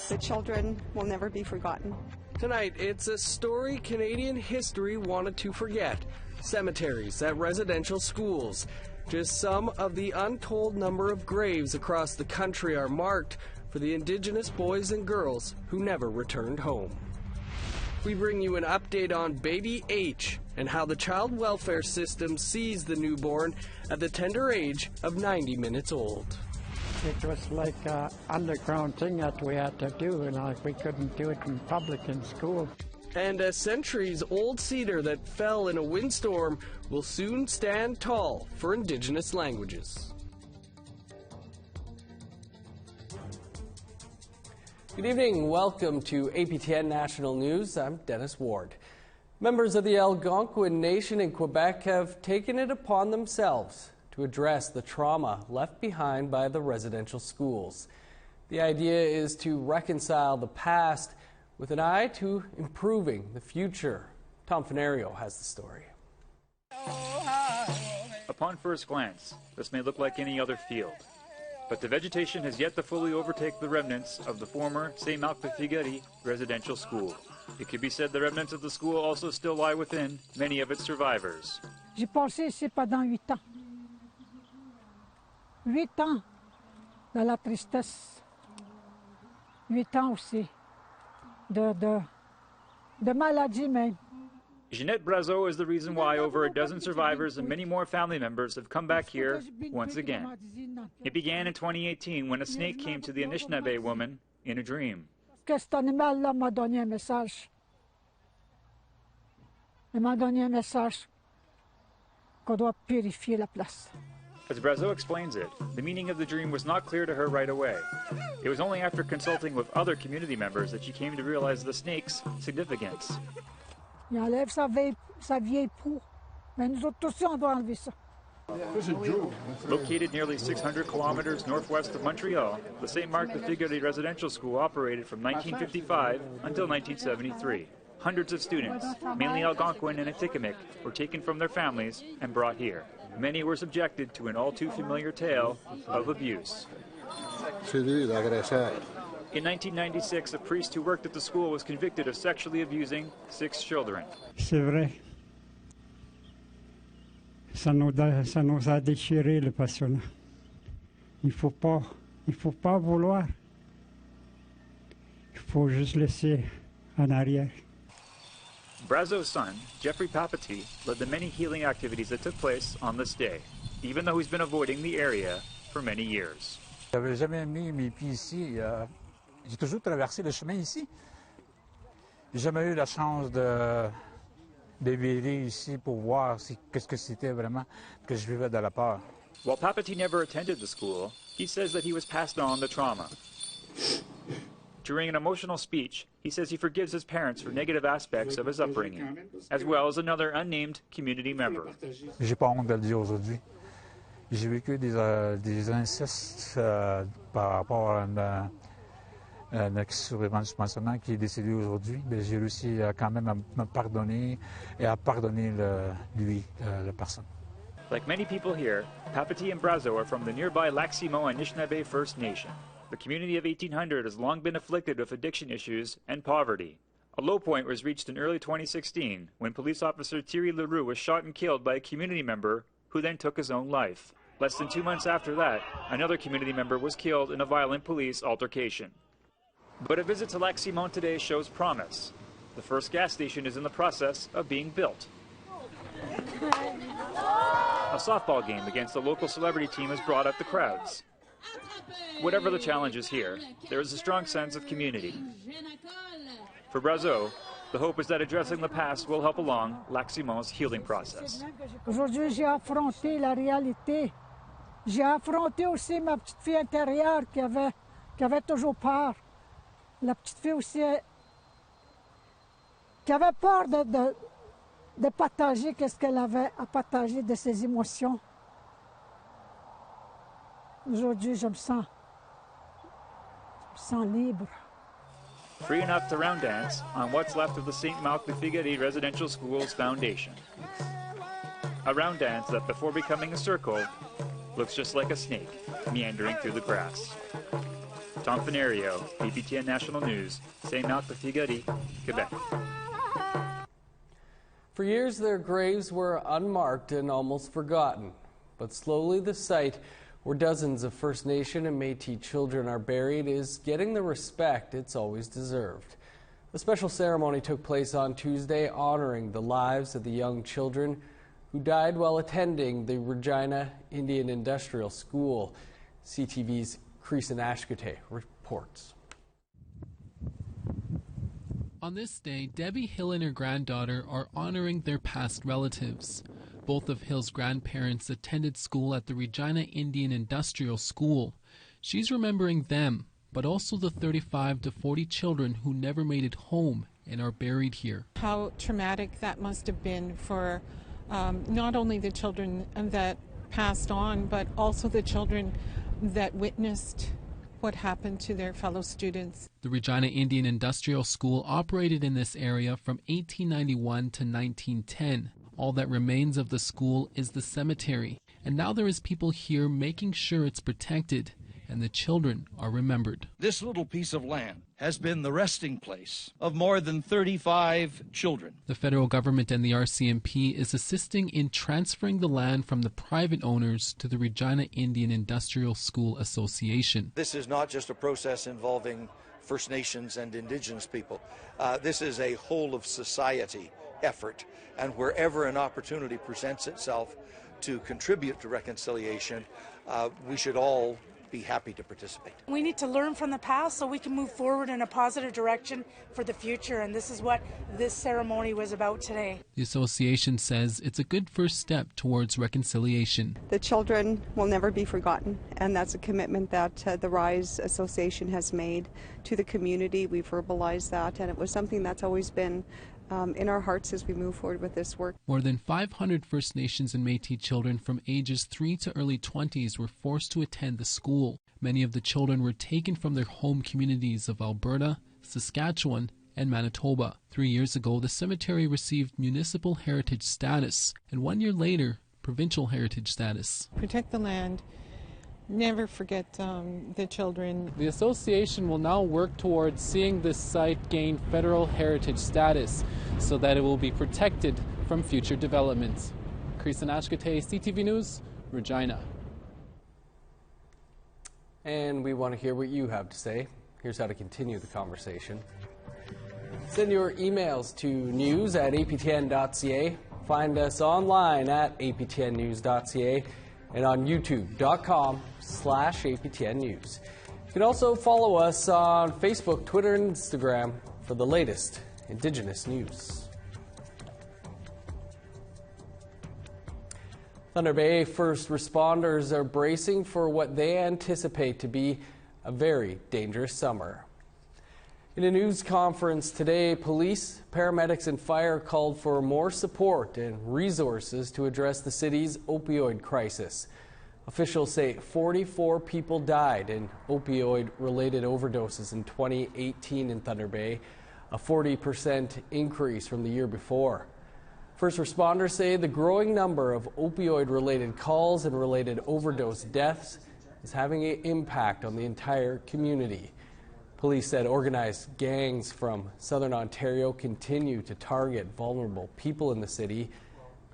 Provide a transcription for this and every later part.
The children will never be forgotten. Tonight, it's a story Canadian history wanted to forget. Cemeteries at residential schools. Just some of the untold number of graves across the country are marked for the Indigenous boys and girls who never returned home. We bring you an update on Baby H and how the child welfare system sees the newborn at the tender age of 90 minutes old. It was like an underground thing that we had to do, and we couldn't do it in public in school. And a centuries-old cedar that fell in a windstorm will soon stand tall for Indigenous languages. Good evening. Welcome to APTN National News. I'm Dennis Ward. Members of the Algonquin Nation in Quebec have taken it upon themselves to address the trauma left behind by the residential schools. The idea is to reconcile the past with an eye to improving the future. Tom Fenario has the story. Upon first glance, this may look like any other field. But the vegetation has yet to fully overtake the remnants of the former Saint-Marc-de-Figuerie residential school. It could be said the remnants of the school also still lie within many of its survivors. J'ai passé ici pendant 8 ans. 8 ans dans la tristesse. 8 ans aussi de maladie même. Jeanette Brazeau is the reason why over a dozen survivors and many more family members have come back here once again. It began in 2018 when a snake came to the Anishinaabe woman in a dream. Cet animal-là m'a donné un message. Il m'a donné un message qu'on doit purifier la place. As Brazeau explains it, the meaning of the dream was not clear to her right away. It was only after consulting with other community members that she came to realize the snake's significance. Il enlève sa vieille peau. Mais nous autres aussi, on doit enlever ça. Located nearly 600 kilometers northwest of Montreal, the Saint-Marc-de-Figuerie residential school operated from 1955 until 1973. Hundreds of students, mainly Algonquin and Atikamekw, were taken from their families and brought here. Many were subjected to an all-too-familiar tale of abuse. In 1996, a priest who worked at the school was convicted of sexually abusing 6 children. C'est vrai. Ça nous a déchiré le passionnat. Il faut pas vouloir. Il faut juste laisser en arrière. Brazeau's son, Jeffrey Papetit, led the many healing activities that took place on this day, even though he's been avoiding the area for many years. J'avais jamais mis mes pieds ici. J'ai toujours traversé le chemin ici. J'ai jamais eu la chance de virer ici pour voir qu'est-ce que c'était vraiment que je vivais dans la peur. While Papetit never attended the school, he says that he was passed on the trauma. During an emotional speech, he says he forgives his parents for negative aspects of his upbringing, as well as another unnamed community member. J'ai pas honte de le dire aujourd'hui. J'ai vécu des incestes par rapport à un ex-survivant du pensionnat qui est décédé aujourd'hui. J'ai réussi quand même à me pardonner et à pardonner la personne. Like many people here, Papetit and Brazeau are from the nearby Lac-Simon Anishinaabe First Nation. The community of 1800 has long been afflicted with addiction issues and poverty. A low point was reached in early 2016 when police officer Thierry Leroux was shot and killed by a community member who then took his own life. Less than 2 months after that, another community member was killed in a violent police altercation. But a visit to Lac-Simon today shows promise. The first gas station is in the process of being built. A softball game against a local celebrity team has brought up the crowds. Whatever the challenges here, there is a strong sense of community. For Brazeau, the hope is that addressing the past will help along Lac-Simon's healing process. Aujourd'hui, j'ai affronté la réalité. J'ai affronté aussi ma petite fille intérieure qui avait toujours peur. La petite fille aussi qui avait peur de partager ce qu'elle avait à partager de ses émotions. Aujourd'hui, je me sens libre. Free enough to round dance on what's left of the Saint-Marc-de-Figuerie Residential School's foundation. A round dance that, before becoming a circle, looks just like a snake meandering through the grass. Tom Fenario, APTN National News, Saint-Marc-de-Figari, Quebec. For years, their graves were unmarked and almost forgotten. But slowly, the site where dozens of First Nation and Métis children are buried is getting the respect it's always deserved. A special ceremony took place on Tuesday honoring the lives of the young children who died while attending the Regina Indian Industrial School. CTV's Creason Ashkate reports. On this day, Debbie Hill and her granddaughter are honoring their past relatives. Both of Hill's grandparents attended school at the Regina Indian Industrial School. She's remembering them, but also the 35 to 40 children who never made it home and are buried here. How traumatic that must have been for not only the children that passed on, but also the children that witnessed what happened to their fellow students. The Regina Indian Industrial School operated in this area from 1891 to 1910. All that remains of the school is the cemetery, and now there is people here making sure it's protected and the children are remembered. This little piece of land has been the resting place of more than 35 children. The federal government and the RCMP is assisting in transferring the land from the private owners to the Regina Indian Industrial School Association. This is not just a process involving First Nations and Indigenous people. This is a whole of society effort, and wherever an opportunity presents itself to contribute to reconciliation, we should all be happy to participate. We need to learn from the past so we can move forward in a positive direction for the future, and this is what this ceremony was about today. The association says it's a good first step towards reconciliation. The children will never be forgotten, and that's a commitment that the RISE Association has made to the community. We've verbalized that, and it was something that's always been in our hearts as we move forward with this work. More than 500 First Nations and Métis children from ages 3 to early 20s were forced to attend the school. Many of the children were taken from their home communities of Alberta, Saskatchewan, and Manitoba. 3 years ago, the cemetery received municipal heritage status, and 1 year later, provincial heritage status. Protect the land. Never forget the children. The association will now work towards seeing this site gain federal heritage status so that it will be protected from future developments. Creason Ashkate, CTV News, Regina. And we want to hear what you have to say. Here's how to continue the conversation. Send your emails to news@aptn.ca. Find us online at aptnnews.ca. and on youtube.com/APTN News. You can also follow us on Facebook, Twitter, and Instagram for the latest Indigenous news. Thunder Bay first responders are bracing for what they anticipate to be a very dangerous summer. In a news conference today, police, paramedics, and fire called for more support and resources to address the city's opioid crisis. Officials say 44 people died in opioid-related overdoses in 2018 in Thunder Bay, a 40% increase from the year before. First responders say the growing number of opioid-related calls and related overdose deaths is having an impact on the entire community. Police said organized gangs from southern Ontario continue to target vulnerable people in the city.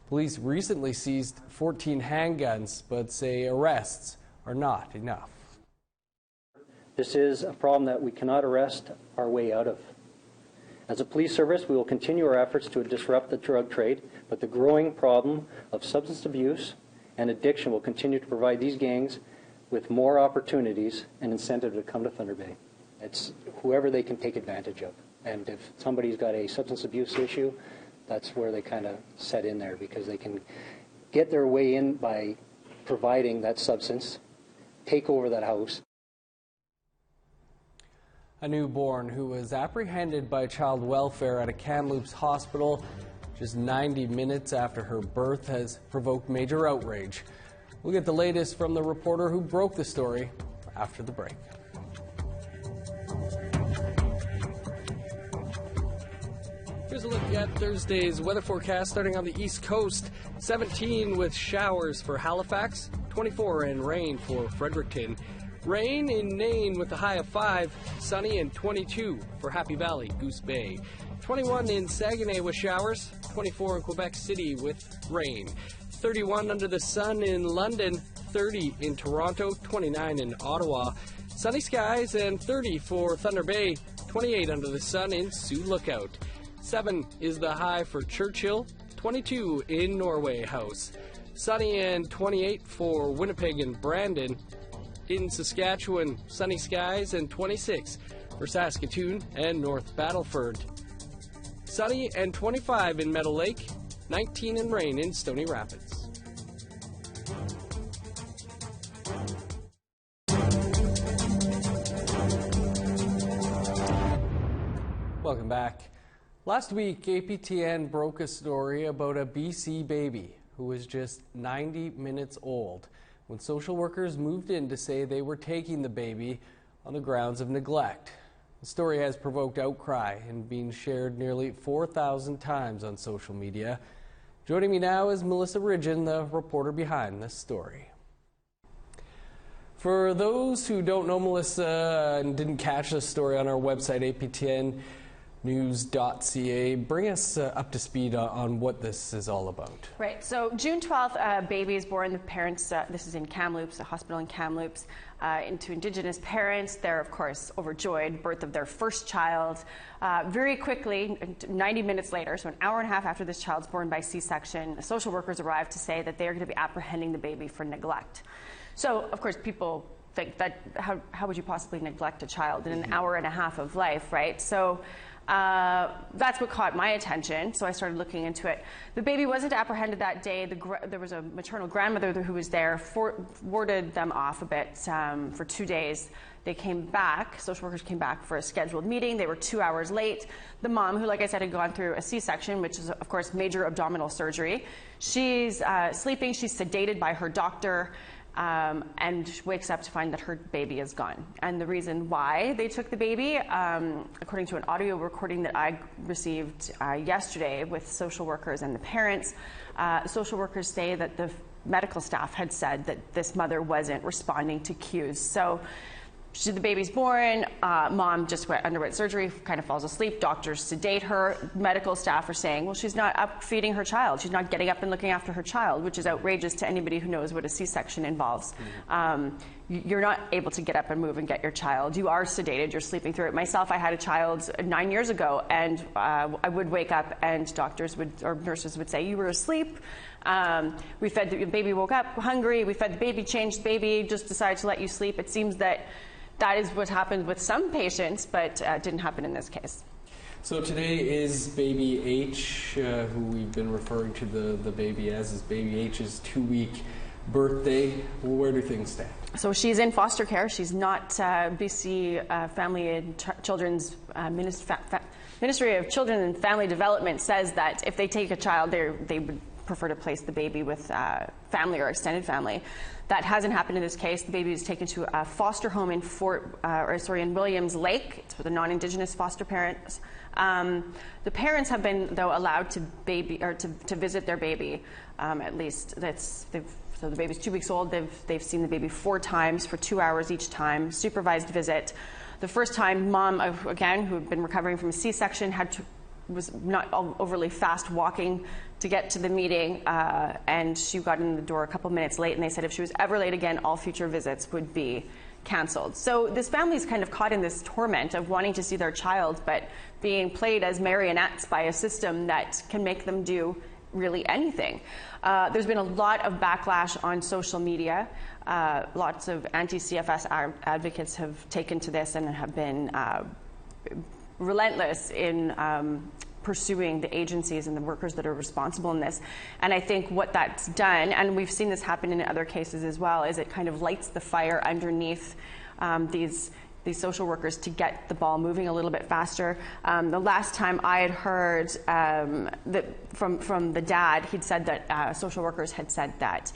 Police recently seized 14 handguns, but say arrests are not enough. This is a problem that we cannot arrest our way out of. As a police service, we will continue our efforts to disrupt the drug trade, but the growing problem of substance abuse and addiction will continue to provide these gangs with more opportunities and incentive to come to Thunder Bay. It's whoever they can take advantage of. And if somebody's got a substance abuse issue, that's where they kind of set in there, because they can get their way in by providing that substance, take over that house. A newborn who was apprehended by child welfare at a Kamloops hospital just 90 minutes after her birth has provoked major outrage. We'll get the latest from the reporter who broke the story after the break. Here's a look at Thursday's weather forecast starting on the East Coast. 17 with showers for Halifax, 24 and rain for Fredericton. Rain in Nain with a high of 5, sunny and 22 for Happy Valley, Goose Bay. 21 in Saguenay with showers, 24 in Quebec City with rain. 31 under the sun in London, 30 in Toronto, 29 in Ottawa. Sunny skies and 30 for Thunder Bay, 28 under the sun in Sioux Lookout. 7 is the high for Churchill, 22 in Norway House. Sunny and 28 for Winnipeg and Brandon. In Saskatchewan, sunny skies and 26 for Saskatoon and North Battleford. Sunny and 25 in Meadow Lake, 19 in rain in Stony Rapids. Welcome back. Last week, APTN broke a story about a BC baby who was just 90 minutes old when social workers moved in to say they were taking the baby on the grounds of neglect. The story has provoked outcry and been shared nearly 4,000 times on social media. Joining me now is Melissa Ridgen, the reporter behind this story. For those who don't know Melissa and didn't catch this story on our website, aptnnews.ca, bring us up to speed on what this is all about. Right. So June 12th, a baby is born. The parents, this is in Kamloops, a hospital in Kamloops, into Indigenous parents. They're, of course, overjoyed. Birth of their first child. Very quickly, 90 minutes later, so an hour and a half after this child's born by C-section, social workers arrive to say that they are going to be apprehending the baby for neglect. So, of course, people think that how would you possibly neglect a child in an hour and a half of life, right? So that's what caught my attention, so I started looking into it. The baby wasn't apprehended that day. There was a maternal grandmother who was there, warded them off a bit for 2 days. They came back, social workers came back for a scheduled meeting. They were 2 hours late. The mom, who, like I said, had gone through a C-section, which is, of course, major abdominal surgery, she's sleeping, she's sedated by her doctor, and wakes up to find that her baby is gone. And the reason why they took the baby, according to an audio recording that I received yesterday with social workers and the parents, social workers say that the medical staff had said that this mother wasn't responding to cues. So the baby's born, mom just underwent surgery, kind of falls asleep, doctors sedate her, medical staff are saying, well, she's not up feeding her child, she's not getting up and looking after her child, which is outrageous to anybody who knows what a C-section involves. You're not able to get up and move and get your child. You are sedated, you're sleeping through it. Myself, I had a child 9 years ago, and I would wake up and doctors would, or nurses would say, you were asleep. We fed the baby, woke up hungry, we fed the baby, changed the baby, just decided to let you sleep. It seems that is what happened with some patients, but didn't happen in this case. So today is baby H, who we've been referring to the baby as, is baby H's 2-week birthday. Well, where do things stand? So she's in foster care. She's not BC Family and Children's Ministry of Children and Family Development says that if they take a child, they would prefer to place the baby with family or extended family. That hasn't happened in this case. The baby is taken to a foster home in in Williams Lake. It's for the non-Indigenous foster parents. The parents have been, though, allowed to visit their baby. At least so the baby's 2 weeks old. They've seen the baby 4 times for 2 hours each time. Supervised visit. The first time, mom, again, who had been recovering from a C-section, was not overly fast walking to get to the meeting, and she got in the door a couple minutes late, and they said if she was ever late again, all future visits would be canceled. So this family is kind of caught in this torment of wanting to see their child, but being played as marionettes by a system that can make them do really anything. There's been a lot of backlash on social media. Lots of anti-CFS advocates have taken to this and have been relentless in pursuing the agencies and the workers that are responsible in this. And I think what that's done, and we've seen this happen in other cases as well, is it kind of lights the fire underneath these social workers to get the ball moving a little bit faster. The last time I had heard that from the dad, he'd said that social workers had said that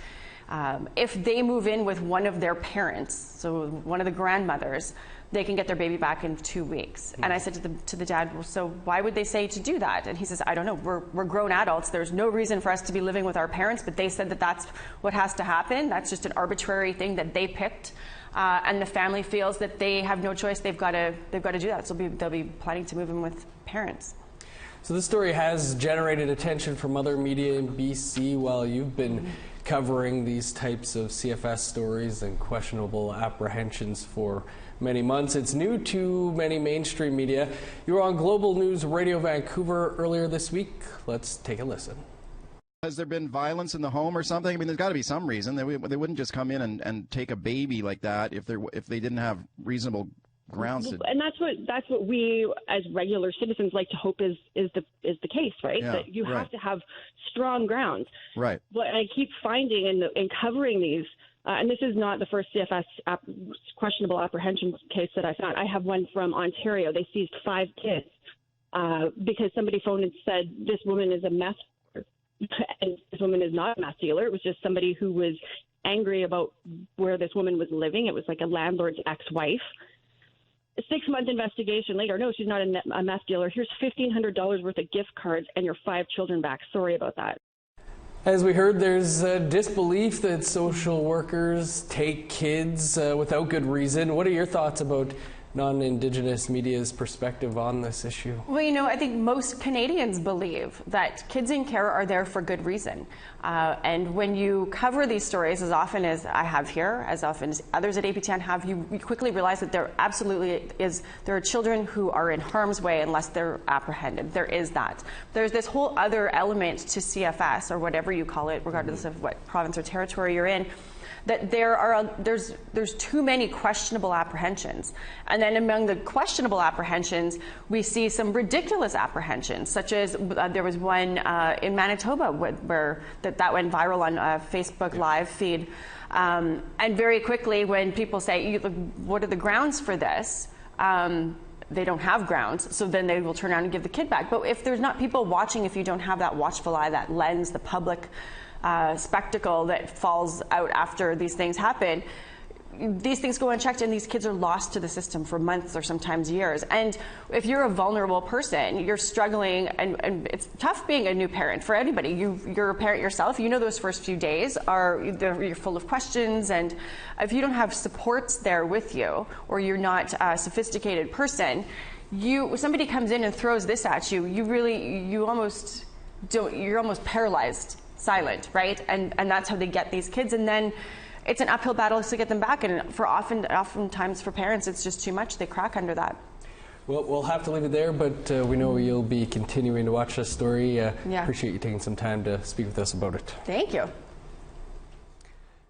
If they move in with one of their parents, so one of the grandmothers, they can get their baby back in 2 weeks. And I said to the dad, well, so why would they say to do that? And he says, I don't know, we're grown adults. There's no reason for us to be living with our parents, but they said that that's what has to happen. That's just an arbitrary thing that they picked. And the family feels that they have no choice. They've got to do that. So they'll be planning to move in with parents. So this story has generated attention from other media in BC while you've been covering these types of CFS stories and questionable apprehensions for many months. It's new to many mainstream media. You were on Global News Radio Vancouver earlier this week. Let's take a listen. Has there been violence in the home or something? I mean, there's got to be some reason. They wouldn't just come in and take a baby like that if they didn't have reasonable grounds. And that's what we as regular citizens like to hope is the case, right? Yeah, that you have to have strong grounds. Right. But I keep finding in covering these, and this is not the first CFS questionable apprehension case that I found. I have one from Ontario. They seized 5 kids because somebody phoned and said this woman is a meth dealer. And this woman is not a meth dealer. It was just somebody who was angry about where this woman was living. It was like a landlord's ex-wife. A 6-month investigation later, no, she's not a meth dealer. Here's $1,500 worth of gift cards and your 5 children back. Sorry about that. As we heard, there's disbelief that social workers take kids without good reason. What are your thoughts about non-Indigenous media's perspective on this issue? Well, I think most Canadians believe that kids in care are there for good reason. And when you cover these stories as often as I have here, as often as others at APTN have, you quickly realize that there are children who are in harm's way unless they're apprehended. There is that. There's this whole other element to CFS, or whatever you call it, regardless of what province or territory you're in, that there's too many questionable apprehensions. And then among the questionable apprehensions, we see some ridiculous apprehensions, such as there was one in Manitoba where that went viral on a Facebook Live feed. And very quickly, when people say, what are the grounds for this? They don't have grounds, so then they will turn around and give the kid back. But if there's not people watching, if you don't have that watchful eye, that lens, the public spectacle that falls out after these things happen, these things go unchecked and these kids are lost to the system for months or sometimes years. And if you're a vulnerable person, you're struggling, and it's tough being a new parent for anybody. You're a parent yourself. Those first few days you're full of questions, and if you don't have supports there with you, or you're not a sophisticated person, somebody comes in and throws this at you, you're almost paralyzed, silent, right? And that's how they get these kids, and then it's an uphill battle to get them back, and oftentimes for parents it's just too much. They crack under that. Well, we'll have to leave it there, but we know you'll be continuing to watch this story. Appreciate you taking some time to speak with us about it. Thank you.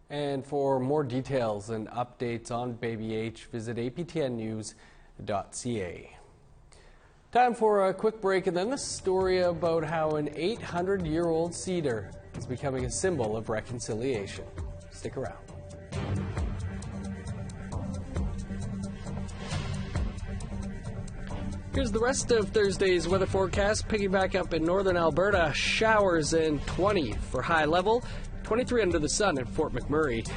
And for more details and updates on Baby H, visit aptnnews.ca. Time for a quick break, and then the story about how an 800-year-old cedar is becoming a symbol of reconciliation. Stick around. Here's the rest of Thursday's weather forecast. Picking back up in northern Alberta, showers and 20 for high level, 23 under the sun at Fort McMurray.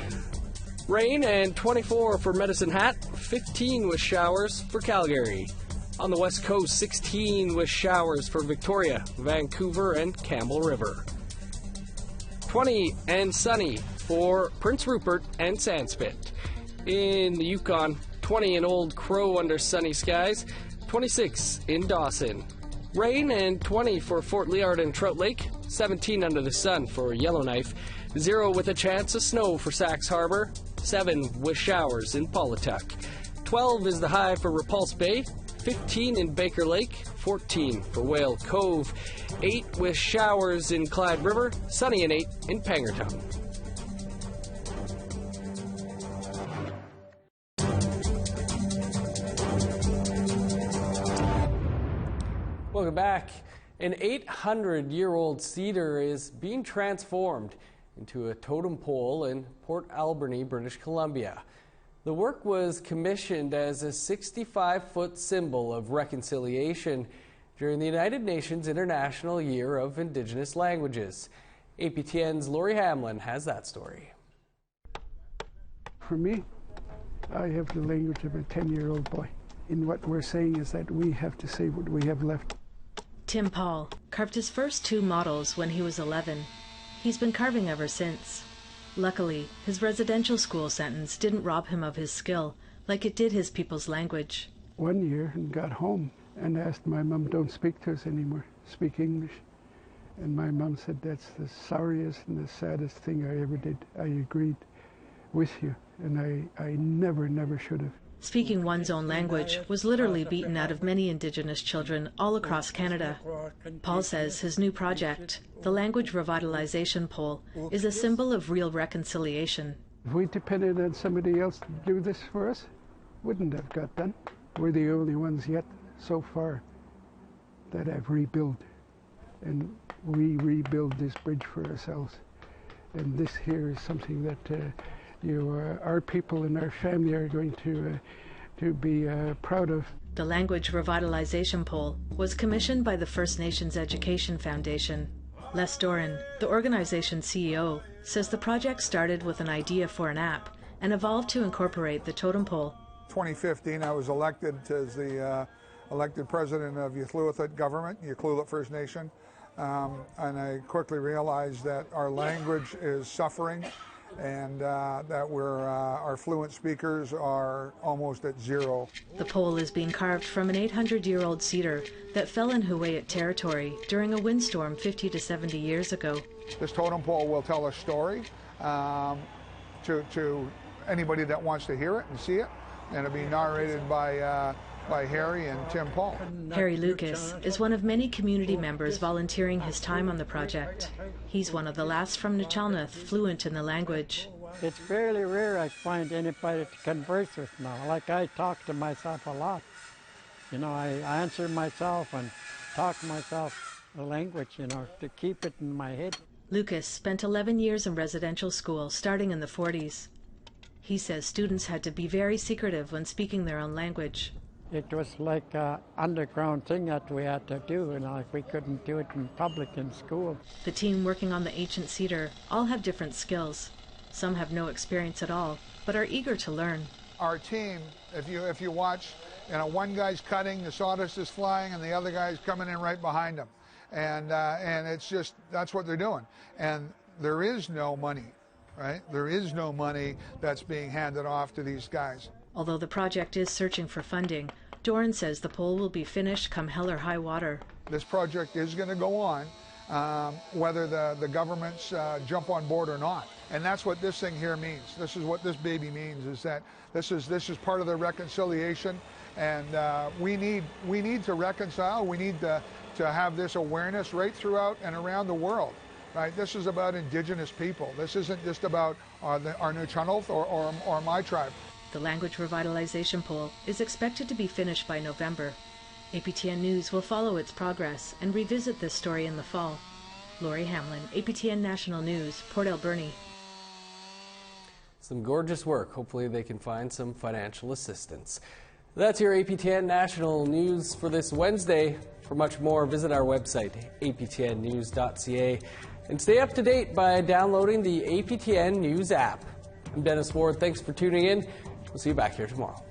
Rain and 24 for Medicine Hat, 15 with showers for Calgary. On the west coast, 16 with showers for Victoria, Vancouver, and Campbell River. 20 and sunny for Prince Rupert and Sandspit. In the Yukon, 20 in Old Crow under sunny skies, 26 in Dawson. Rain and 20 for Fort Liard and Trout Lake, 17 under the sun for Yellowknife, 0 with a chance of snow for Sax Harbor, 7 with showers in Paulatuck. 12 is the high for Repulse Bay, 15 in Baker Lake, 14 for Whale Cove, 8 with showers in Clyde River, sunny and 8 in Pangertown. Welcome back. An 800-year-old cedar is being transformed into a totem pole in Port Alberni, British Columbia. The work was commissioned as a 65-foot symbol of reconciliation during the United Nations International Year of Indigenous Languages. APTN's Lori Hamlin has that story. for me, I have the language of a 10-year-old boy. And what we're saying is that we have to say what we have left. Tim Paul carved his first 2 models when he was 11. He's been carving ever since. Luckily, his residential school sentence didn't rob him of his skill, like it did his people's language. One year and got home and asked my mom, don't speak to us anymore, speak English. And my mom said, that's the sorriest and the saddest thing I ever did. I agreed with you, and I never should have. Speaking one's own language was literally beaten out of many Indigenous children all across Canada. Paul says his new project, the Language Revitalization Pole, is a symbol of real reconciliation. If we depended on somebody else to do this for us, wouldn't have got done. We're the only ones yet so far that have rebuilt, and we rebuild this bridge for ourselves. And this here is something that our people and our family are going to be proud of. The Language Revitalization Pole was commissioned by the First Nations Education Foundation. Les Doran, the organization's CEO, says the project started with an idea for an app and evolved to incorporate the totem pole. 2015, I was elected as the elected president of Yukluit government, Yukluit First Nation, and I quickly realized that our language is suffering, and that our fluent speakers are almost at zero. The pole is being carved from an 800-year-old cedar that fell in Huu-ay-aht territory during a windstorm 50 to 70 years ago. This totem pole will tell a story to anybody that wants to hear it and see it, and it'll be narrated by Harry and Tim Paul. Harry Lucas is one of many community members volunteering his time on the project. He's one of the last from Nachalnath fluent in the language. It's fairly rare I find anybody to converse with now. Like, I talk to myself a lot. You know, I answer myself and talk to myself the language, you know, to keep it in my head. Lucas spent 11 years in residential school, starting in the 40s. He says students had to be very secretive when speaking their own language. It was like an underground thing that we had to do, and like we couldn't do it in public in school. The team working on the ancient cedar all have different skills. Some have no experience at all, but are eager to learn. Our team, if you watch, you know, one guy's cutting, the sawdust is flying, and the other guy's coming in right behind him, and it's just that's what they're doing. And there is no money, right? There is no money that's being handed off to these guys. Although the project is searching for funding, Doran says the pole will be finished come hell or high water. This project is going to go on, whether the governments jump on board or not. And that's what this thing here means. This is what this baby means, is that this is part of the reconciliation, and we need to reconcile. We need to have this awareness right throughout and around the world. Right? This is about Indigenous people. This isn't just about our Nachalnath or my tribe. The Language Revitalization Pole is expected to be finished by November. APTN News will follow its progress and revisit this story in the fall. Lori Hamlin, APTN National News, Port Alberni. Some gorgeous work. Hopefully they can find some financial assistance. That's your APTN National News for this Wednesday. For much more, visit our website, aptnnews.ca, and stay up to date by downloading the APTN News app. I'm Dennis Ward. Thanks for tuning in. We'll see you back here tomorrow.